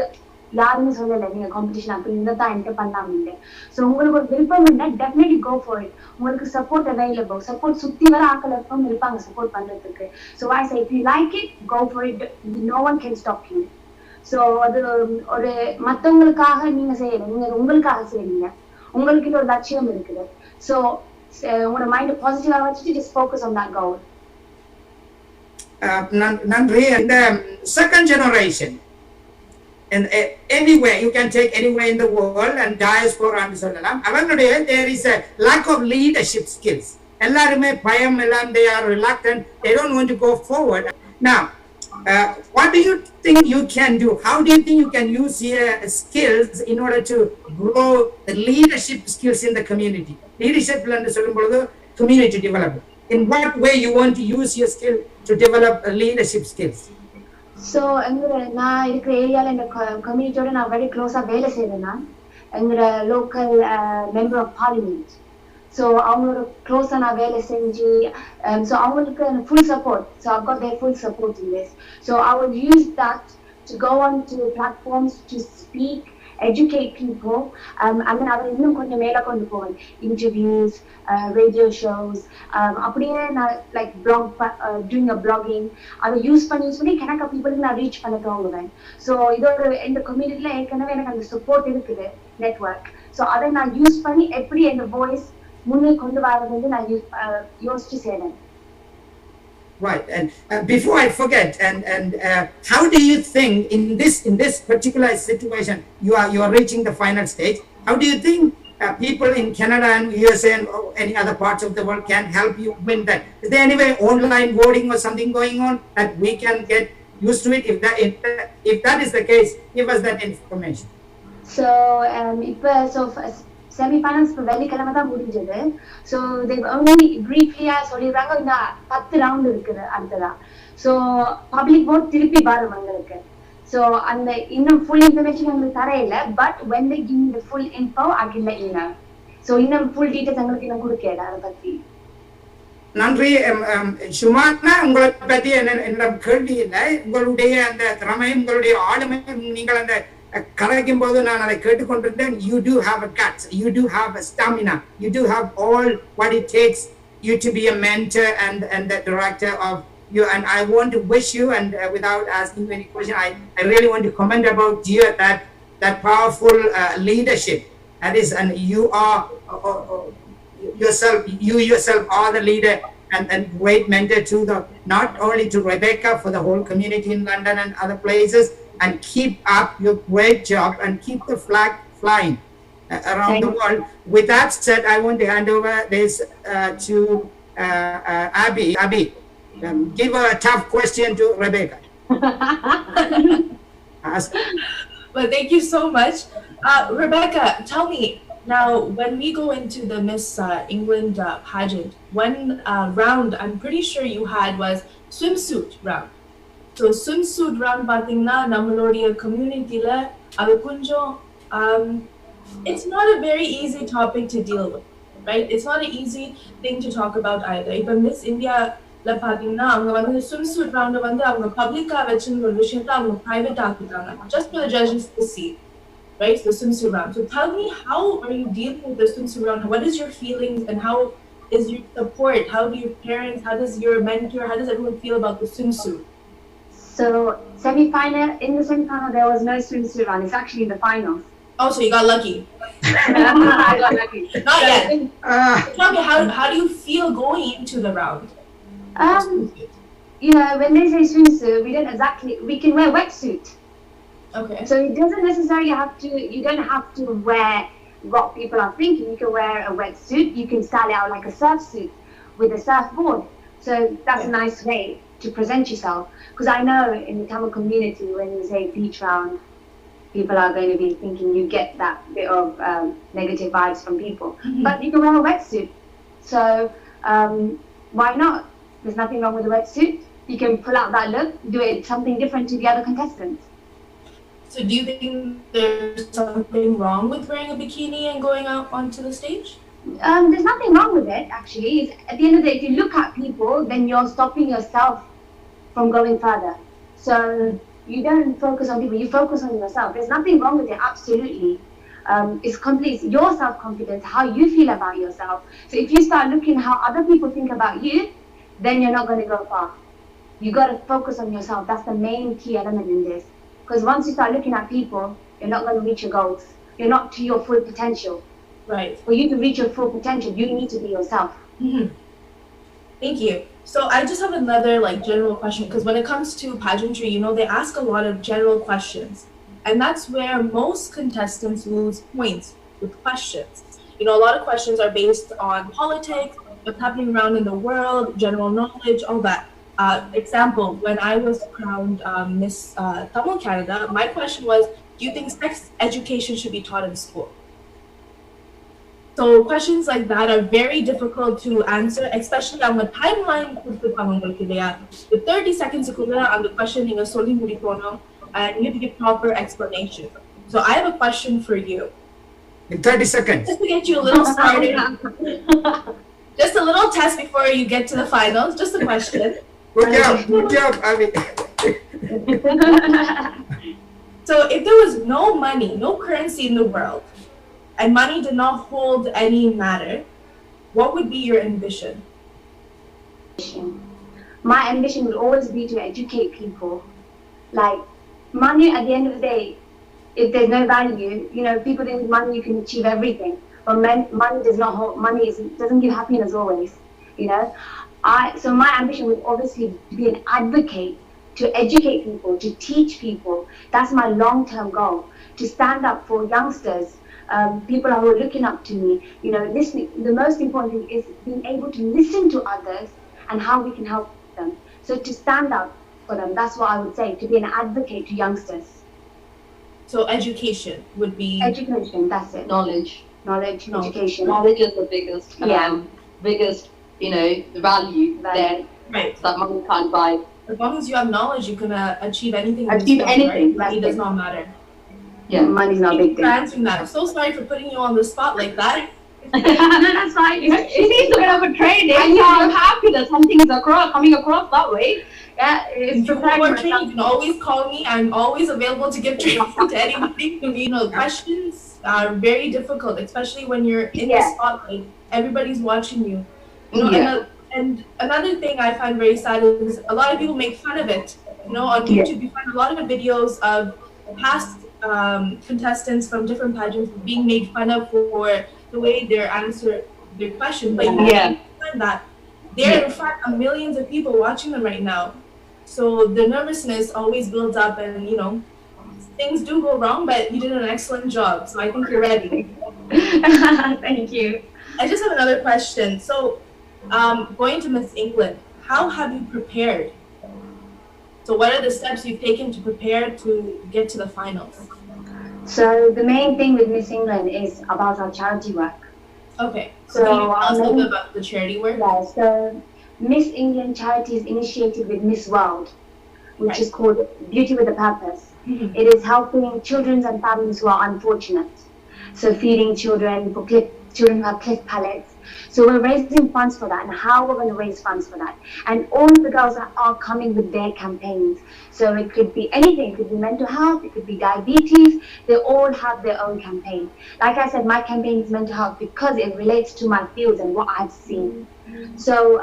யாருமே சொல்லல நீங்க காம்படிஷன் அப்படி இந்த தான் என்டர் பண்ணாம இல்லை. ஸோ உங்களுக்கு ஒரு விருப்பம் இருந்தா டெஃபினெட்லி கோ ஃபார் இட். உங்களுக்கு சப்போர்ட் அவைலபிள், சப்போர்ட் சுத்தி வர ஆக்கள் எப்பவும் இருப்பாங்க சப்போர்ட் பண்றதுக்கு. So I say if you like it go for it, no one can stop you. So அது ஒரு மற்றவங்களுக்காக நீங்க செய்யல, நீங்க உங்களுக்காக செய்யறீங்க, உங்களுக்கு ஒரு லட்சியம் இருக்குது. ஸோ உங்களோட மைண்ட் பாசிட்டிவா வச்சுட்டு just focus on that goal. நன்றி. இந்த second generation and anywhere you can take anywhere in the world and diaspora and சொல்லலாம், அவங்களுடைய there is a lack of leadership skills. எல்லாருமே பயம், எல்லாம் they are reluctant, they don't want to go forward. Now what do you think you can do? How do you think you can use your skills in order to grow the leadership skills in the community? Leadership ன்னு சொல்லும்போது community development. In what way you want to use your skill to develop leadership skills? So நான் இருக்கிற ஏரியாவில் இந்த கம்யூனிட்டியோட நான் very க்ளோஸாக வேலை செய்கிறேன். நான் எங்களோட local member of parliament, so அவங்களோட க்ளோஸாக நான் வேலை செஞ்சு ஸோ அவங்களுக்கு full support. So I've got their full support in this. So I will use that to go on to platforms to speak, educate people, and then அதை இன்னும் கொஞ்சம் மேலே கொண்டு போவேன். இன்டர்வியூஸ், ரேடியோ ஷோஸ், அப்படியே நான் like blog doing a blogging அதை use பண்ணி கணக்க பீப்புளுக்கு நான் ரீச் பண்ண தோங்குவேன். ஸோ இதோட இந்த கம்யூனிட்டியில் ஏற்கனவே எனக்கு அந்த சப்போர்ட் இருக்குது, நெட்வொர்க். ஸோ அதை நான் யூஸ் பண்ணி எப்படி என் வாய்ஸ் முன்னே கொண்டு வரது வந்து நான் யோசிச்சு செய்வேன். Right, and before I forget, and how do you think in this particular situation you are reaching the final stage? How do you think people in Canada and USA and any other parts of the world can help you win that? Is there any way online voting or something going on that we can get used to it? If that is the case, give us that information. So semi-finals இப்போ வெள்ளிக்கிழமை தான் முடிஞ்சது. So they've only briefly சொல்லிடுறாங்க இன்னும் 10 round இருக்குது அடுத்ததா. So public vote திருப்பி வரும் எங்களுக்கு. So அந்த இன்னும் full information எங்களுக்கு தரையில, but when they give me the full info I can let you know. So இன்னும் full details எங்களுக்கு இன்னும் கொடுக்கல அதை பத்தி. நன்றி சுமானா, உங்களை பத்தி என்னிடம் கேள்வி இல்லை. உங்களுடைய அந்த திறமையும் உங்களுடைய ஆளுமையும் நீங்கள் அந்த கலைக்கும் போது நான் அதை கேட்டுக்கொண்டிருந்தேன். You do have a guts, you do have a stamina, you do have all what it takes you to be a mentor and the director of you, and I want to wish you, and without asking you any question, I really want to comment about you, that powerful leadership that is, and you are yourself are the leader and great mentor to not only to Rebecca, for the whole community in London and other places, and keep up your great job and keep the flag flying around the world. With that said, I want to hand over this to Abby. Abby, give a tough question to Rebecca. Well, thank you so much. Rebecca, tell me, now when we go into the Miss England pageant, one round I'm pretty sure you had was swimsuit round. So swimsuit round பாத்தீங்கன்னா நம்மளுடைய communityல அது கொஞ்சம் it's not a very easy topic to deal with, right? It's not an easy thing to talk about either. இப்ப Miss India-ல பாத்தீங்கன்னா அவங்க வந்து swimsuit round வந்து அவங்க பப்ளிக்கா வச்சிருந்த ஒரு விஷயத்தை அவங்க private ஆக்கிட்டாங்க, just for the judges to see, right? The swimsuit round. So tell me, how are you dealing with the swimsuit round? What is your feelings and how is your support? How do your parents, how does your mentor, how does everyone feel about the swimsuit? So in the semi-final there was no swimsuit round. It's actually in the finals. Oh, so you got lucky. I got lucky. Not yet. Tell me, how do you feel going into the round? You know, when they say swimsuit, we can wear wetsuit. Okay. So it doesn't necessarily you don't have to wear what people are thinking. You can wear a wetsuit, you can style it out like a surf suit with a surfboard. So that's a nice way to present yourself. Because I know in the Tamil community, when you say beach round, people are going to be thinking you get that bit of negative vibes from people. Mm-hmm. But you can wear a wetsuit. So why not? There's nothing wrong with a wetsuit. You can pull out that look, do it something different to the other contestants. So do you think there's something wrong with wearing a bikini and going out onto the stage? There's nothing wrong with it, actually. At the end of the day, if you look at people, then you're stopping yourself from going further. So you don't focus on people, you focus on yourself. There's nothing wrong with it, absolutely. It's complete your self-confidence, how you feel about yourself. So if you start looking how other people think about you, then you're not going to go far. You got to focus on yourself. That's the main key element in this. Because once you start looking at people, you're not going to reach your goals. You're not to your full potential. Right. For you to reach your full potential, you need to be yourself. Mm-hmm. Thank you. So I just have another general question, because when it comes to pageantry, they ask a lot of general questions. And that's where most contestants lose points with questions. A lot of questions are based on politics, what's happening around in the world, general knowledge, all that. Example, when I was crowned Miss Tamil Canada, my question was, do you think sex education should be taught in school? So questions like that are very difficult to answer, especially on the timeline. With 30 seconds on the question, and you have to give proper explanation. So I have a question for you. In 30 seconds. Just to get you a little started. Just a little test before you get to the finals. Just a question. Good job, Abby. So if there was no money, no currency in the world, and money did not hold any matter, what would be your ambition? My ambition would always be to educate people. Like, money at the end of the day, if there's no value, people think with money you can achieve everything. But money does not hold, doesn't give happiness always, So my ambition would obviously be an advocate, to educate people, to teach people. That's my long-term goal, to stand up for youngsters people who are looking up to me. You know, listening. The most important thing is being able to listen to others and how we can help them. So to stand up for them, that's what I would say, to be an advocate to youngsters. So education would be Education, that's it. Knowledge. Education. Knowledge is the biggest, Yeah. biggest, value that right. money can't buy. As long as you have knowledge, you can achieve anything. in Achieve this world, anything, Right? Money that's does it. not matter. Yeah. Money's not a big Thank you thing. for answering that. I'm so sorry for putting you on the spot like that. No, that's fine. She needs a bit of a training. So I'm happy that something is coming across that way. Yeah, it's If you preparing want myself. training, you can always call me. I'm always available to give training to anybody who needs. Questions are very difficult, especially when you're in the Yeah. spotlight. Everybody's watching you. Yeah. And another thing I find very sad is a lot of people make fun of it. On YouTube, you find a lot of videos of past contestants from different pageants being made fun of for the way they answer their questions. But you find that they're in front of millions of people watching them right now. So the nervousness always builds up, and things do go wrong, but you did an excellent job. So I think you're ready. Thank you. I just have another question. So, going to Miss England, how have you prepared? So what are the steps you've taken to prepare to get to the finals? So the main thing with Miss England is about our charity work. Okay. So, can you tell us a little bit about the charity work? Yeah, so Miss England charity is initiated with Miss World, which Right. is called Beauty with a Purpose. Mhm. It is helping children and families who are unfortunate. So feeding children children who have cleft palates. So we're raising funds for that, and how we're going to raise funds for that. And all of the girls are coming with their campaigns. So it could be anything. It could be mental health. It could be diabetes. They all have their own campaign. Like I said, my campaign is mental health because it relates to my field and what I've seen. So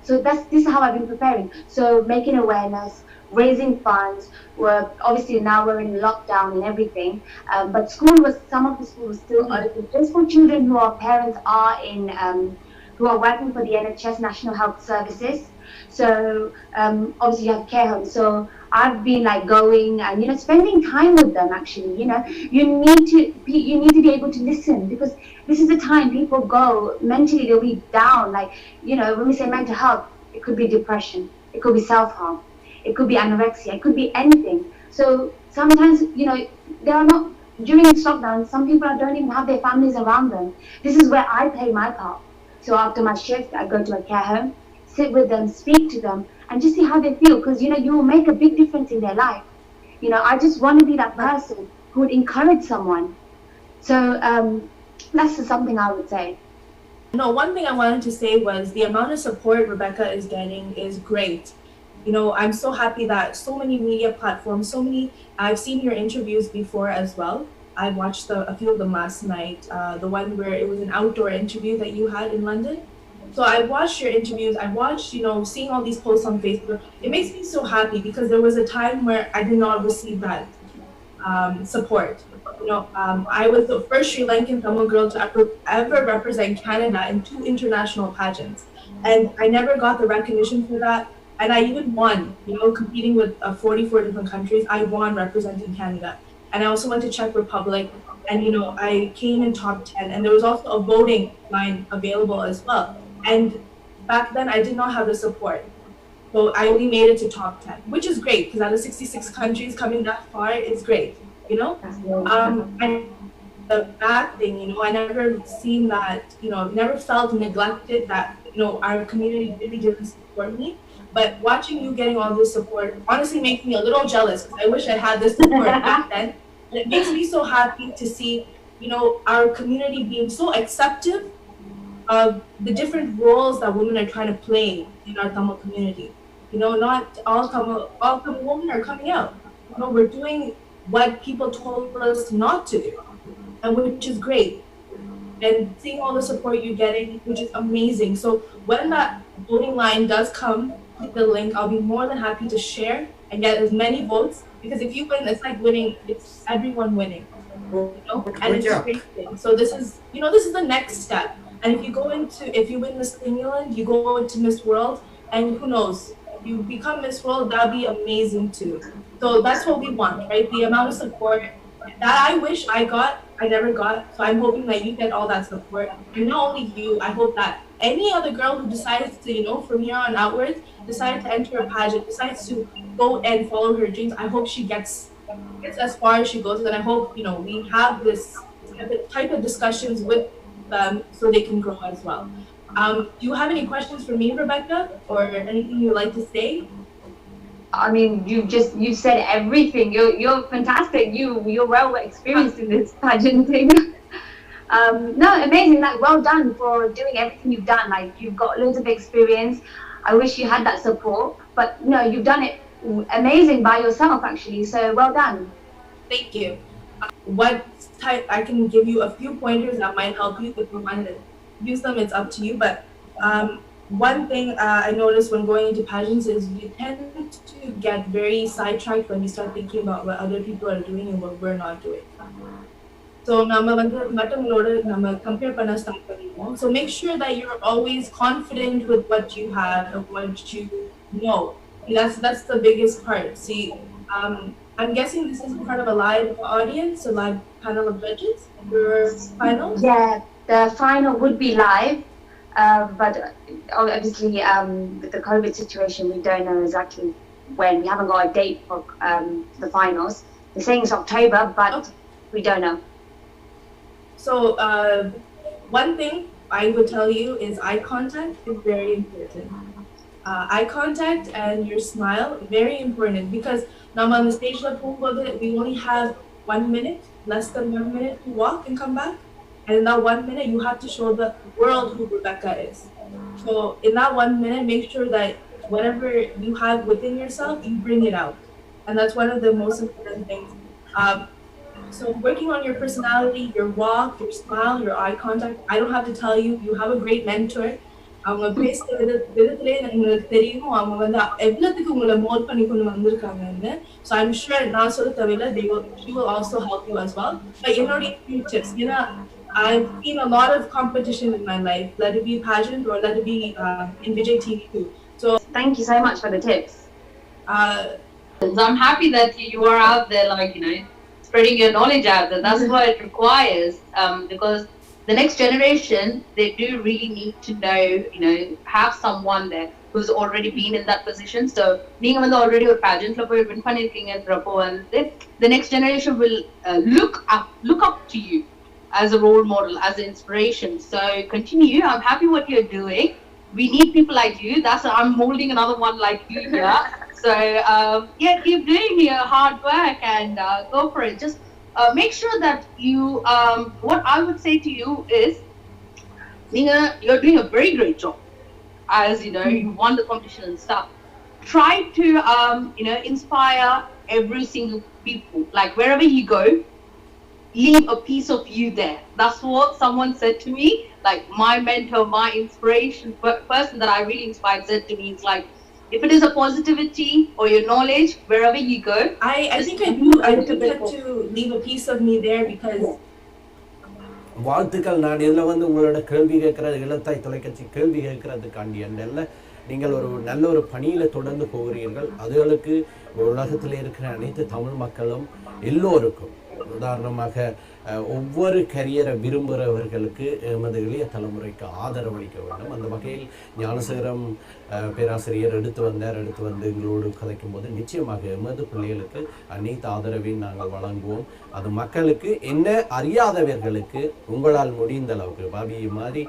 this is how I've been preparing. So making awareness, raising funds. Obviously now we're in lockdown and everything, but some of the schools still open just for children who our parents are in, who are working for the NHS National Health Services. So obviously you have care homes. So I've been going and spending time with them. Actually, you need to be able to listen, because this is the time people go mentally, they'll be down. When we say mental health, it could be depression, it could be self-harm, it could be anorexia, it could be anything. So sometimes, they are not, during this lockdown, some people don't even have their families around them. This is where I play my part. So after my shift, I go to a care home, sit with them, speak to them, and just see how they feel, because, you will make a big difference in their life. I just want to be that person who would encourage someone. So that's just something I would say. No, one thing I wanted to say was the amount of support Rebecca is getting is great. I'm so happy that so many media platforms, I've seen your interviews before as well. I watched a few of them last night, the one where it was an outdoor interview that you had in London. So I watched your interviews, I watched, seeing all these posts on Facebook. It makes me so happy because there was a time where I did not receive that support. I was the first Sri Lankan Tamil girl to ever represent Canada in 2 international pageants. And I never got the recognition for that. And I even won, competing with 44 different countries. I won representing Canada. And I also went to Czech Republic, and I came in top 10. And there was also a voting line available as well. And back then I did not have the support. So I only made it to top 10, which is great, because out of 66 countries coming that far is great, And the bad thing, I never seen that, never felt neglected, that, our community really didn't support me. But watching you getting all this support honestly makes me a little jealous, because I wish I had this support back then. And it makes me so happy to see, our community being so accepting of the different roles that women are trying to play in our Tamil community. Not all Tamil women are coming out. We're doing what people told us not to do, and which is great. And seeing all the support you're getting, which is amazing. So when that voting line does come, click the link. I'll be more than happy to share and get as many votes, because if you win, it's like winning. It's everyone winning, and it's a great thing. So this is the next step. And if you win Miss England, you go into Miss World, and who knows, you become Miss World, that'd be amazing too. So that's what we want, right? The amount of support that I wish I got I never got. So I'm hoping that you get all that support. And not only you, I hope that any other girl who decides to, from here on outwards, decides to enter a pageant, decides to go and follow her dreams, I hope she gets as far as she goes. And I hope, we have this type of discussions with them so they can grow as well. Do you have any questions for me, Rebecca, or anything you'd like to say? I mean, you said everything. You're fantastic. You're well experienced in this pageant thing. No, amazing. Like, well done for doing everything you've done. Like, you've got loads of experience. I wish you had that support, but no, you've done it amazing by yourself, actually. So well done. Thank you. What type? I can give you a few pointers that might help you. If you want to use them, it's up to you. But one thing I noticed when going into pageants is we tend to get very sidetracked when we start thinking about what other people are doing and what we're not doing. So compare பண்ண start பண்ணிடுவோம். So make sure that you're always confident with what you have and what you know. That's the biggest part. See, I'm guessing this is part of a live audience, a live panel of judges for finals? Yeah, the final would be live, but obviously with the COVID situation, we don't know exactly when. We haven't got a date for the finals. They're saying it's October, but we don't know. So one thing I would tell you is eye contact is very important. Eye contact and your smile, very important, because now on the stage we only have 1 minute, less than 1 minute to walk and come back. And in that 1 minute, you have to show the world who Rebecca is. So in that 1 minute, make sure that whatever you have within yourself, you bring it out. And that's one of the most important things. So working on your personality, your walk, your smile, your eye contact, I don't have to tell you, you have a great mentor. அவங்க பேசுற விதத்திலே உங்களுக்கு தெரியும் அவங்க வந்து எவ்வளவுக்கு உங்களை mould பண்ணி கொண்டு வந்திருக்காங்கன்னு. So I'm sure நான் சொல்ல தேவையில்லை, she will also help you as well. But என்னுடைய few tips, I've seen a lot of competition in my life, let it be pageant or let it be in Vijay TV too. So thank you so much for the tips. I'm happy that you are out there, like, spreading your knowledge out there. That's what it requires, because the next generation, they do really need to know, have someone there who's already been in that position. So, நீங்க வந்து already ஒரு pageantல போய் win பண்ணிருக்கீங்கன்றப்போ வந்து the next generation will look up to you as a role model, as an inspiration. So continue. I'm happy what you're doing. We need people like you. I'm molding another one like you here. So keep doing your hard work and go for it. Just make sure that you, what I would say to you is, you're doing a very great job. As you won the competition and stuff. Try to, inspire every single people. Like wherever you go, leave a piece of you there. That's what someone said to me. Like my mentor, my inspiration, person that I really inspired said to me, it's like, if it is a positivity or your knowledge, wherever you go. I think I do get to leave a piece of me there because. வாழ்த்துக்கள். நான் இதில் வந்து உங்களோட கேள்வி கேட்கறது இளத்தாய் தொலைக்காட்சி கேள்வி கேட்கறதுக்காண்டி அல்ல, நீங்கள் ஒரு நல்ல ஒரு பணியில் தொடர்ந்து போகிறீர்கள். அதுகளுக்கு உலகத்தில் இருக்கிற அனைத்து தமிழ் மக்களும் எல்லோருக்கும், உதாரணமாக ஒவ்வொரு கரியரை விரும்புகிறவர்களுக்கு எமது இளைய தலைமுறைக்கு ஆதரவு அளிக்க வேண்டும். அந்த வகையில் ஞானசேகரம் பேராசிரியர் எடுத்து வந்து எங்களோடு கதைக்கும் போது நிச்சயமாக எமது பிள்ளைகளுக்கு அனைத்து ஆதரவையும் நாங்கள் வழங்குவோம். அது மக்களுக்கு என்ன அறியாதவர்களுக்கு உங்களால் முடிந்த அளவுக்கு பாபியை மாதிரி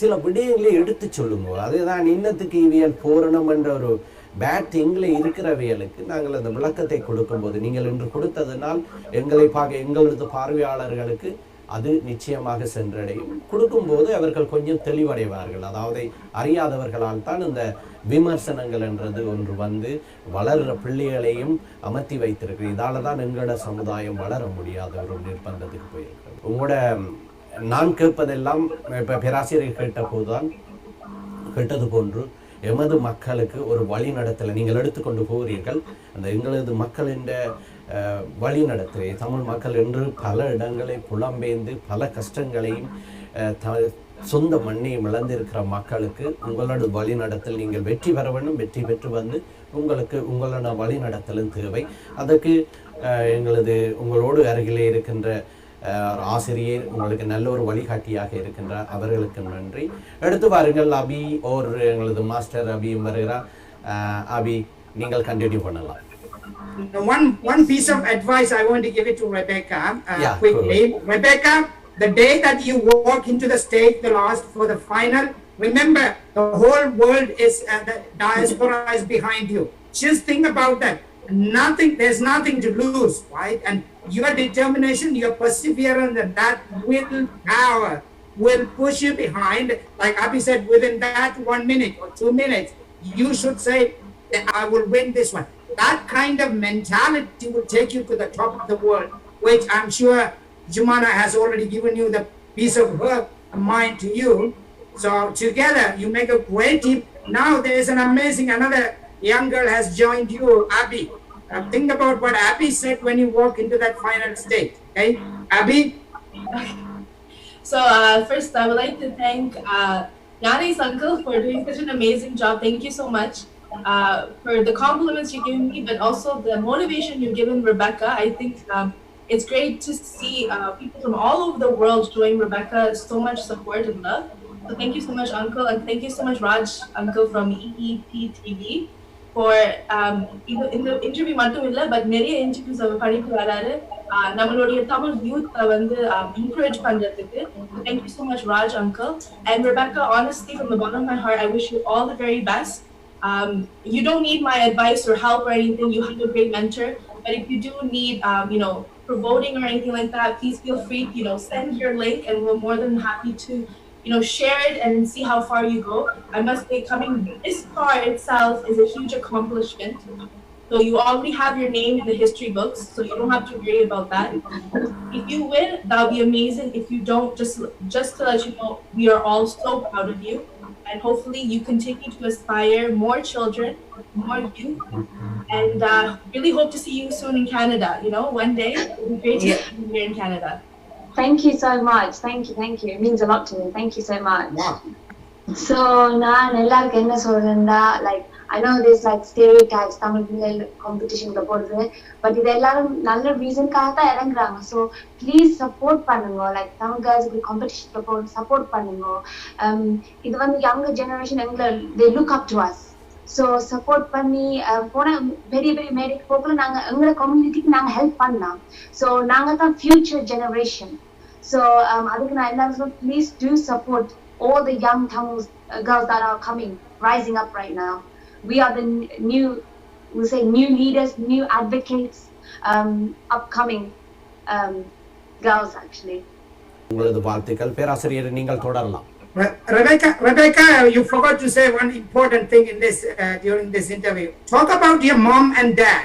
சில விடயங்களை எடுத்து சொல்லுங்க. அதுதான் இன்னத்துக்கு இவியல் போரணம் என்ற ஒரு பேட் திங்கில் இருக்கிறவைகளுக்கு நாங்கள் அந்த விளக்கத்தை கொடுக்கும்போது, நீங்கள் இன்று கொடுத்ததனால் எங்களது பார்வையாளர்களுக்கு அது நிச்சயமாக சென்றடையும். கொடுக்கும்போது அவர்கள் கொஞ்சம் தெளிவடைவார்கள். அதாவது அறியாதவர்களால் தான் இந்த விமர்சனங்கள் என்றது ஒன்று வந்து வளர்கிற பிள்ளைகளையும் அமர்த்தி வைத்திருக்கு. இதால தான் எங்களோட சமுதாயம் வளர முடியாத ஒரு நிர்பந்தத்துக்கு போயிருக்கிறது. உங்களோட நான் கேட்பதெல்லாம் இப்போ பேராசிரியர் கேட்டது போன்று எமது மக்களுக்கு ஒரு வழிநடத்தலை நீங்கள் எடுத்துக்கொண்டு போகிறீர்கள். அந்த எங்களது மக்களின் வழிநடத்தலை தமிழ் மக்கள் என்று பல இடங்களை புலம்பெயர்ந்து பல கஷ்டங்களையும் சொந்த மண்ணையும் இழந்திருக்கிற மக்களுக்கு உங்களோட வழிநடத்தல் நீங்கள் வெற்றி பெற வேண்டும். வெற்றி பெற்று வந்து உங்களோட வழிநடத்தலும் தேவை. அதற்கு உங்களோடு அருகிலே இருக்கின்ற ஆசிரியர் உங்களுக்கு நல்ல ஒரு வழிகாட்டியாக இருக்கின்றார், அவர்களுக்கு நன்றி. எடுத்து வாருங்கள் அபி ஓர் எங்களது மாஸ்டர் அபியும் வருகிறார். அபி, நீங்கள் கண்டினியூ பண்ணலாம். One piece of advice I want to give it to Rebecca quickly. Cool. Rebecca, the day that you walk into the stage, the last for the final, remember the whole world is the diaspora is behind you. Just think about that. There's nothing to lose, right? And your determination, your perseverance, and that willpower will push you behind. Like Abhi said, within that 1 minute or 2 minutes, you should say, I will win this one. That kind of mentality will take you to the top of the world, which I'm sure Jumana has already given you the piece of her mind to you. So together you make a great team. Now there is an amazing, another young girl has joined you, Abhi. Think about what Abhi said when you walk into that final stage. Okay, Abhi? So first I would like to thank Yani's uncle for doing such an amazing job. Thank you so much for the compliments you gave me, but also the motivation you've given Rebecca. I think it's great to see people from all over the world showing Rebecca so much support and love. So thank you so much, uncle, and thank you so much, Raj, uncle from EET TV, for in the interview mattum illa but neriya interviews அவர் பண்ணிட்டு வராரு நம்மளுடைய Tamil youth வந்து encourage பண்றதுக்கு. Thank you so much, Raj uncle. And Rebecca, honestly, from the bottom of my heart, I wish you all the very best. You don't need my advice or help or anything. You have a great mentor. But if you do need, promoting or anything like that, please feel free to, send your link, and we're more than happy to, share it and see how far you go. I must say, coming this far itself is a huge accomplishment. So you already have your name in the history books, so you don't have to worry about that. If you win, that'll be amazing. If you don't, just to let you know, we are all so proud of you. And hopefully you continue to inspire more children, more youth, and really hope to see you soon in Canada. One day it will be great to see you here in Canada. Thank you so much. Thank you. It means a lot to me. Thank you so much. Wow. So நான் எல்லாருக்கும் என்ன சொல்றேன்னா, like I know there's like stereotypes Tamil காம்படிஷன்ல போடுறது, but இது எல்லாரும் நல்ல ரீசன்காக தான் இறங்குறாங்க. ஸோ ப்ளீஸ் சப்போர்ட் பண்ணுங்க, லைக் தமிழ் கேர்ள்ஸுக்கு காம்படிஷன்ல போட்டு சப்போர்ட் பண்ணுங்க. இது வந்து யங்கர் ஜெனரேஷன் எங்களை they look up to us. So support பண்ணி போன பெரிய பெரிய மேடைக்கு போகல நாங்க எங்களோட கம்யூனிட்டிக்கு நாங்க ஹெல்ப் பண்ணலாம். ஸோ நாங்க தான் ஃபியூச்சர் ஜெனரேஷன். ஸோ அதுக்கு நான் எல்லாரும் சொல்றேன், please do support all the young Tamil girls that are rising up right now. We are the new leaders, new advocates, upcoming girls actually. உங்களது வாழ்த்துக்கள். பேராசிரியர், நீங்கள் தொடரலாம். Rebecca, you forgot to say one important thing in this during this interview. Talk about your mom and dad.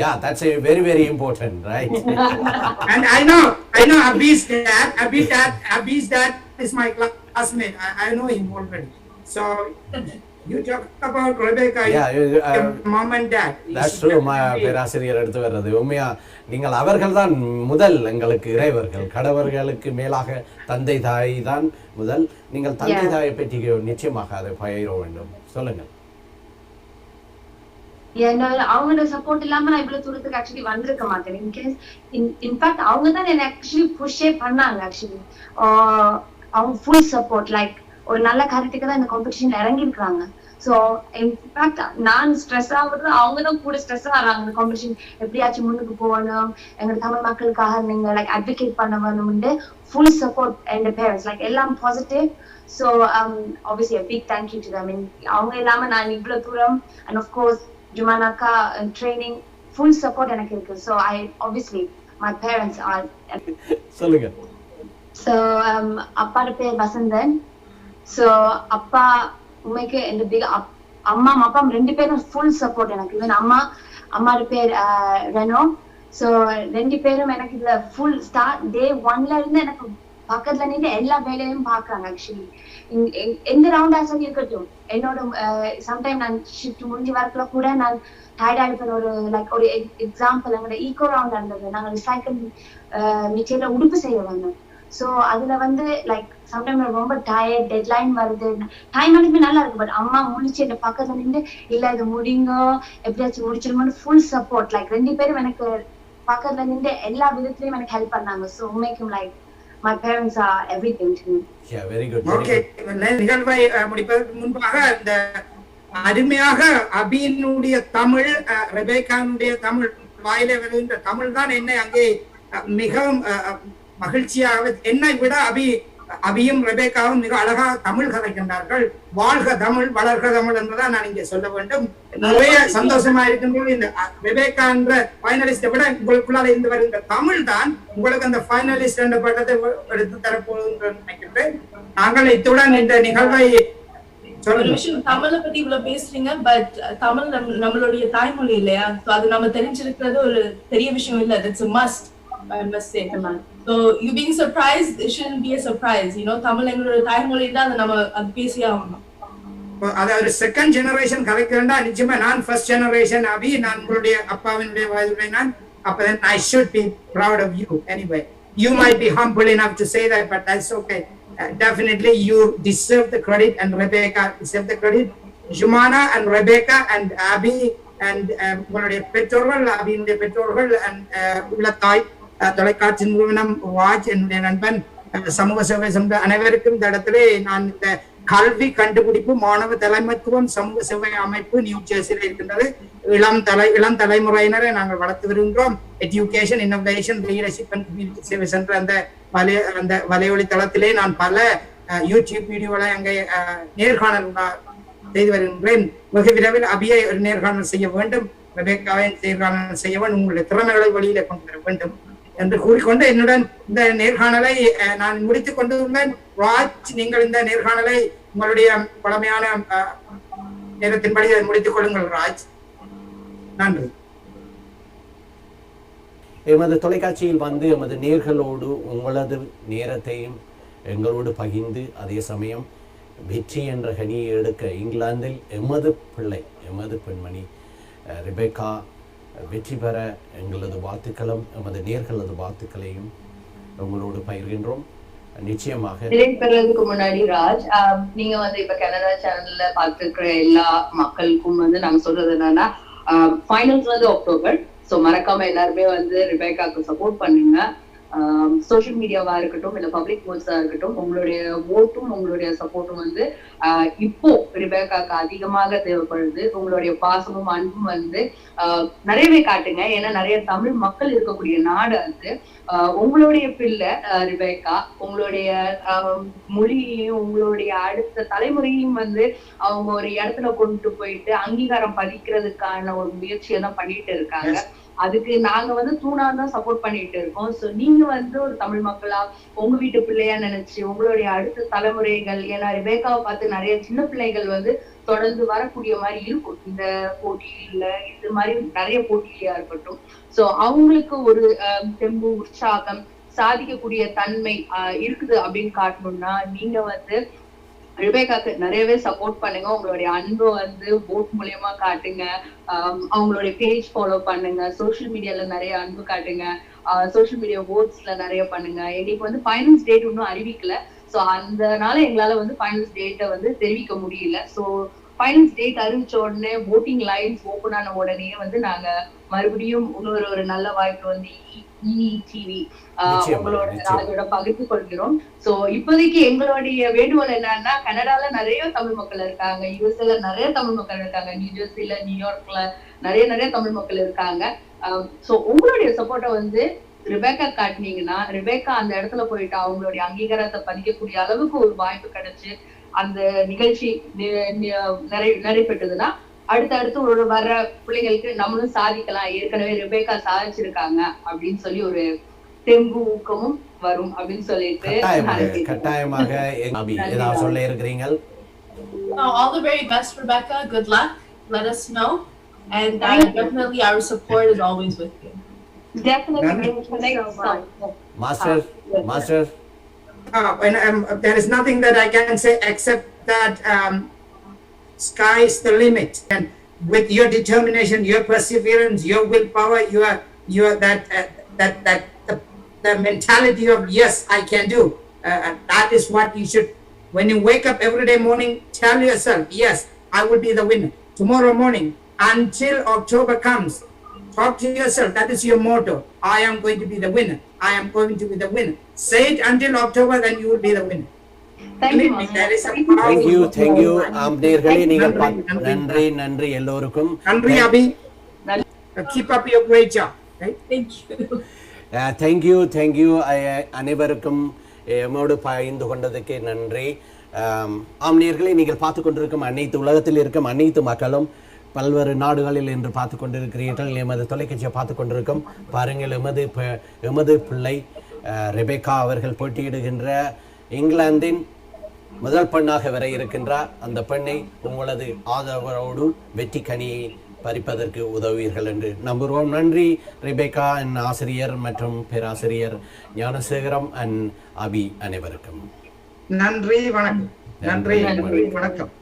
Yeah, that's a very, very important, right? And I know Abhi's dad is my classmate. I know him already. So you talk about Rebecca, your mom and dad. That's true. பேராசிரியர் எடுத்து வர்றது உண்மையா. நீங்கள் அவர்கள் தான் முதல் எங்களுக்கு இறைவர்கள், கடவர்களுக்கு மேலாக தந்தை தாய் தான் முதல். நீங்கள் தந்தை தாயை பற்றி நிச்சயமாக அதை பயிர வேண்டும். சொல்லுங்கள். அவங்களோட சப்போர்ட் இல்லாம நான் இவ்வளவு தூரத்துக்கு ஆக்சுவலி வந்திருக்க மாட்டேன். இன்ஃபேக்ட் அவங்க தான் என்ன ஆக்சுவலி புஷ்ஷே பண்ணாங்க. ஆக்சுவலி அவங்க ஃபுல் சப்போர்ட், லைக் ஒரு நல்ல காரியத்துக்கு தான் இந்த காம்படிஷன்ல இறங்கி இருக்காங்க. ஸோ இன்ஃபேக்ட் நான் ஸ்ட்ரெஸ் ஆகுறது அவங்க தான் கூட ஸ்ட்ரெஸ் ஆகிறாங்க. இந்த காம்படிஷன் எப்படியாச்சும் முன்னுக்கு போகணும், எங்க தமிழ் மக்களுக்காக நீங்க லைக் அட்வொகேட் பண்ண வேணும்னு full support and parents, like எல்லாம் positive. So obviously a big thank you to them. அவங்க இல்லாம நான் இவ்வளவு தூரம், and of course Jumana ka training, full support எனக்கு இருக்கு. So I obviously my parents are. சொல்லுங்க. So அப்பா பேர் வசந்தன். So அப்பா உண்மைக்கு இந்த பிக் அம்மா அப்பா ரெண்டு பேரும் ஃபுல் சப்போர்ட் எனக்கு. ஈவன் அம்மா பேர் ரெனோ. ஸோ ரெண்டு பேரும் எனக்கு இதுல ஃபுல் ஸ்டார்ட் டே 1ல இருந்து எனக்கு பக்கத்துல நின்று எல்லா வேலையும் பாக்குறாங்க. ஆக்சுவலி எந்த ரவுண்டா சொல்லி இருக்கட்டும், என்னோட சம்டைம் நான் ஷிஃப்ட் முடிஞ்சு வரக்குள்ள கூட நான் டயர்டா இருப்பேன். ஒரு லைக் ஒரு எக்ஸாம்பிள், எங்களோட ஈகோ ரவுண்ட் இருந்தது, நாங்க ரிசைக்கிள் மிச்சையில உடுப்பு செய்ய வந்தோம். ஸோ அதுல வந்து லைக் சம்டைம் ரொம்ப டயர்ட், டெட்லைன் வருது, டைம் மேனேஜ்மெண்ட் நல்லா இருக்கு, பட் அம்மா முடிச்சு என் பக்கத்துல நின்று இல்ல இது முடிங்க எப்படியாச்சும் முடிச்சிருங்கன்னு ஃபுல் சப்போர்ட். லைக் ரெண்டு பேரும் எனக்கு பக்கத்துல நின்று எல்லா விதத்துலயும் எனக்கு ஹெல்ப் பண்ணாங்க. So make him like my parents are everything to me. Yeah, very good. Okay, நிகழ்வை முடிப்பதற்கு முன்பாக இந்த அருமையாக அபியினுடைய தமிழ், ரெபேக்கானுடைய தமிழ், வாயிலே வருகின்ற தமிழ் தான் என்னை அங்கே மிகவும் மகிழ்ச்சியாக, என்னை விட அபியும் ரெபேக்காவும் மிக அழகாக தமிழ் கதைக்கின்றார்கள். வாழ்க தமிழ், வளர்க தமிழ் என்றுதான் நான் இங்கே சொல்ல வேண்டும். நிறைய சந்தோஷமா இருக்கின்றது. இந்த ரெபேக்கா என்ற பைனலிஸ்டை விட உங்களுக்குள்ளால இருந்து வருகின்ற தமிழ் தான் உங்களுக்கு அந்த பைனலிஸ்ட் என்ற பட்டத்தை எடுத்து தரப்போகுது நினைக்கின்றேன். நாங்கள் இத்துடன் இந்த நிகழ்வை ஒரு விஷயம், தமிழை பத்தி இவ்வளவு பேசுறீங்க, பட் தமிழ் நம்மளுடைய தாய்மொழி இல்லையா? சோ அது நம்ம தெரிஞ்சிருக்கிறது ஒரு பெரிய விஷயம் இல்ல. That's a must, I must say. So you being surprised, it shouldn't be a surprise. You know, Tamil எங்களோட தாய்மொழி தான், அதை நம்ம அது பேசியே ஆகணும். அதாவது செகண்ட் ஜெனரேஷன் கலைக்கிறேன்டா நிச்சயமா நான் ஃபர்ஸ்ட் ஜெனரேஷன் அபி, நான் உங்களுடைய அப்பாவினுடைய வயதுடைய நான், அப்பதான் I should be proud of you anyway. You might be humble enough to say that, but that's okay. Definitely you deserve the credit, and Rebecca deserve the credit. Jumana and Rebecca and Abby and உங்களுடைய பெற்றோர்கள், அபியினுடைய பெற்றோர்கள் and உள்ளத்தாய் தொலைக்காட்சி நிறுவனம் watch, என்னுடைய நண்பன், சமூக சேவை சென்ற அனைவருக்கும் இந்த இடத்திலே நான் இந்த கல்வி கண்டுபிடிப்பு மாணவ தலைமைத்துவம் சமூக சேவை அமைப்பு நியூ ஜெர்சியில் இருக்கின்றது. இளம் தலைமுறையினரை நாங்கள் வளர்த்து வருகின்றோம். Education, innovation, leadership and community service என்ற அந்த வலையொலி தளத்திலே நான் பல யூடியூப் வீடியோகளை அங்கே நேர்காணல் செய்து வருகின்றேன். மிக விரைவில் அபியை ஒரு நேர்காணல் செய்ய வேண்டும், ரெபேக்காவை நேர்காணல் செய்ய வேண்டும், உங்களுடைய திறமைகளை வெளியில கொண்டு வர வேண்டும் என்று கூறிக்கொண்டு என்னுடன் இந்த நேர்காணலை நான் முடித்துக் கொண்டுள்ளேன். ராஜ், நீங்கள் இந்த நேர்காணலை உங்களுடைய பழமையான நேரத்தின்படி முடித்துக் கொள்ளுங்கள் ராஜ். நன்றி. எமது தொலைக்காட்சியில் வந்து எமது நேர்களோடு உங்களது நேரத்தையும் எங்களோடு பகிர்ந்து, அதே சமயம் வெற்றி என்ற கனியை எடுக்க இங்கிலாந்தில் எமது பிள்ளை, எமது பெண்மணி ரெபேக்கா வெற்றி பெற எங்களது வாழ்த்துக்களும் எமது நேர்களது வாழ்த்துக்களையும் உங்களோடு பகிர்கின்றோம். நிச்சயமாக பெறதுக்கு முன்னாடி ராஜ், நீங்க வந்து இப்ப கனடா சேனல்ல பார்த்துருக்கிற எல்லா மக்களுக்கும் வந்து நாங்க சொல்றது என்னன்னா, ஃபைனல்ஸ் வந்து அக்டோபர். சோ மறக்காம எல்லாருமே வந்து ரிபேக்காக்கு சப்போர்ட் பண்ணுங்க. சோசியல் மீடியாவா இருக்கட்டும், இல்ல பப்ளிக் ஓட்ஸா இருக்கட்டும், உங்களுடைய ஓட்டும் உங்களுடைய சப்போர்ட்டும் வந்து இப்போ ரிபேக்காக்கு அதிகமாக தேவைப்படுது. உங்களுடைய பாசமும் அன்பும் வந்து நிறையவே காட்டுங்க. ஏன்னா நிறைய தமிழ் மக்கள் இருக்கக்கூடிய நாடு அது. உங்களுடைய பிள்ளை ரிபேக்கா உங்களுடைய மொழியையும் உங்களுடைய அடுத்த தலைமுறையும் வந்து அவங்க ஒரு இடத்துல கொண்டு போயிட்டு அங்கீகாரம் பதிக்கிறதுக்கான ஒரு முயற்சியை தான் பண்ணிட்டு இருக்காங்க. அதுக்கு நாங்க வந்து தூணாதான் சப்போர்ட் பண்ணிட்டு இருக்கோம். சோ நீங்க வந்து ஒரு தமிழ் மக்களா உங்க வீட்டு பிள்ளையா நினைச்சு உங்களுடைய அடுத்த தலைமுறைகள், ஏன்னா ரிபேக்காவை பார்த்து நிறைய சின்ன பிள்ளைகள் வந்து தொடர்ந்து வரக்கூடிய மாதிரி இருக்கும் இந்த போட்டியில, இது மாதிரி நிறைய போட்டியிலயா இருக்கட்டும். சோ அவங்களுக்கு ஒரு தெம்பு, உற்சாகம், சாதிக்கக்கூடிய தன்மை இருக்குது அப்படின்னு காட்டணும்னா நீங்க வந்து ரிபேக்காக்கு நிறையவே சப்போர்ட் பண்ணுங்க. உங்களுடைய அன்பை வந்து போட் மூலியமா காட்டுங்க. அவங்களுடைய பேஜ் ஃபாலோ பண்ணுங்க. சோசியல் மீடியால நிறைய அன்பு காட்டுங்க. சோசியல் மீடியா ஓட்ஸ்ல நிறைய பண்ணுங்க. எங்களுக்கு வந்து ஃபைனல்ஸ் டேட் இன்னும் அறிவிக்கல. சோ அதனால எங்களால வந்து ஃபைனல்ஸ் டேட்டை வந்து தெரிவிக்க முடியல. சோ ஃபைனல்ஸ் டேட் அறிவிச்ச உடனே voting லைன்ஸ் ஓபன் ஆன உடனே வந்து நாங்க மறுபடியும் ஒரு நல்ல வாய்ப்பு வந்து டிவி உங்களோட ராஜோட பகிர்ந்து கொள்கிறோம். சோ இப்போதைக்கு எங்களுடைய வேண்டுகோள் என்னன்னா, கனடால நிறைய தமிழ் மக்கள் இருக்காங்க, யூஎஸ்ல நிறைய தமிழ் மக்கள் இருக்காங்க, நியூஜெர்சில, நியூயார்க்ல நிறைய தமிழ் மக்கள் இருக்காங்க. சோ உங்களுடைய சப்போர்ட்டை வந்து ரிபேக்கா காட்டினீங்கன்னா, ரிபேக்கா அந்த இடத்துல போயிட்டு அவங்களுடைய அங்கீகாரத்தை பதிக்கக்கூடிய அளவுக்கு ஒரு வாய்ப்பு கிடைச்சு அந்த நிகழ்ச்சி நடைபெற்றதுன்னா அடுத்தடுத்து ஒரு வர்ற பிள்ளைங்களுக்கு நம்மளும் சாதிக்கலாம், ஏற்கனவே ரிபேக்கா சாதிச்சிருக்காங்க அப்படின்னு சொல்லி ஒரு தெம்பு ஊக்கமும் வரும் அப்படின்னு சொல்லிட்டு கட்டாயமாக ஏதாவது சொல்ல இருக்கிறீங்க. All the very best, Rebecca. Good luck. Let us know, and definitely our support is always with you. Definitely. Master. There is nothing that I can say except that sky is the limit, and with your determination, your perseverance, your willpower, your the mentality of yes, I can do. That is what you should. When you wake up every day morning, tell yourself, yes, I will be the winner tomorrow morning. Until October comes, Talk to yourself. That is your motto. I am going to be the winner. I am going to be the winner. Say it until October, then you will be the winner. Thank you, That is a Thank you, thank you. நேயர்களே நீங்கள் நன்றி. நன்றி எல்லோருக்கும். நன்றி அபி. Keep up your great job. Right? Thank you. Thank you. அனைவருக்கும் எம்மோடு பகிர்ந்து கொண்டதுக்கு நன்றி. நேயர்களே நீங்கள் பார்த்து கொண்டிருக்கும் அனைத்து உலகத்தில் இருக்கும் அனைத்து மக்களும் பல்வேறு நாடுகளில் என்று பார்த்து கொண்டிருக்கிறீர்கள். எமது தொலைக்காட்சியை பார்த்து கொண்டிருக்கும் பாருங்கள், எமது பிள்ளை ரெபேக்கா அவர்கள் போட்டியிடுகின்ற இங்கிலாந்தின் முதல் பெண்ணாக வர இருக்கின்றார். அந்த பெண்ணை உங்களது ஆதரவோடு வெற்றி கனியை பறிப்பதற்கு உதவுவீர்கள் என்று நம்புகிறோம். நன்றி ரெபேக்கா, என் ஆசிரியர் மற்றும் பேராசிரியர் ஞானசேகரம் அண்ட் அபி அனைவருக்கும் நன்றி, வணக்கம். நன்றி, வணக்கம்.